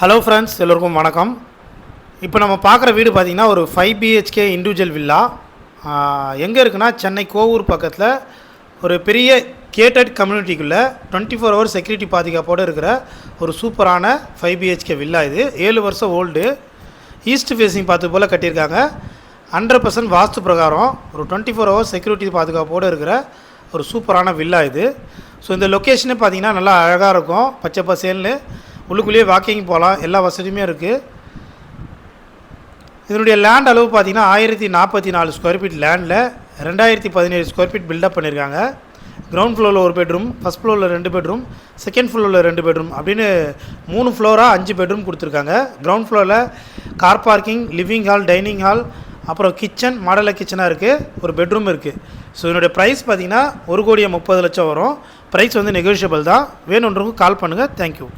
Hello friends, எல்லோருக்கும் வணக்கம். இப்போ நம்ம பார்க்குற வீடு பார்த்திங்கன்னா ஒரு 5 BHK இண்டிவிஜுவல் வில்லா. எங்கே இருக்குன்னா சென்னை கோவூர் பக்கத்தில் ஒரு பெரிய கேட்டட் கம்யூனிட்டிக்குள்ளே 24 ஹவர் செக்யூரிட்டி பாதுகாப்போடு இருக்கிற ஒரு சூப்பரான 5 BHK வில்லா. இது 7 வருஷம் ஓல்டு. ஈஸ்ட் ஃபேஸிங் பார்த்து போல் கட்டியிருக்காங்க. 100% வாஸ்து பிரகாரம் ஒரு 24 ஹவர் செக்யூரிட்டி பாதுகாப்போடு இருக்கிற ஒரு சூப்பரான வில்லா இது. ஸோ இந்த லொக்கேஷனே பார்த்திங்கன்னா நல்லா அழகாக இருக்கும். பச்சை பசேல்னு உள்ளுக்குள்ளேயே வாக்கிங் போகலாம், எல்லா வசதியுமே இருக்குது. இதனுடைய லேண்ட் அளவு பார்த்திங்கன்னா 1044 ஸ்கொயர் ஃபீட் லேண்டில் 2017 ஸ்கொயர் ஃபீட் பில்டப் பண்ணியிருக்காங்க. கிரவுண்ட் ஃப்ளோரில் ஒரு பெட்ரூம், ஃபஸ்ட் ஃப்ளோரில் 2 பெட்ரூம், செகண்ட் ஃப்ளோரில் 2 பெட்ரூம் அப்படின்னு 3 ஃப்ளோராக 5 பெட்ரூம் கொடுத்துருக்காங்க. கிரவுண்ட் ஃப்ளோரில் car parking, living hall, dining hall, அப்புறம் கிச்சன், மாடலில் கிச்சனாக இருக்குது, ஒரு பெட்ரூம் இருக்குது. ஸோ இதனுடைய ப்ரைஸ் பார்த்திங்கன்னா 1,30,00,000 வரும். ப்ரைஸ் வந்து நெகோஷியபிள் தான். வேணுன்றவங்க கால் பண்ணுங்கள். தேங்க்யூ.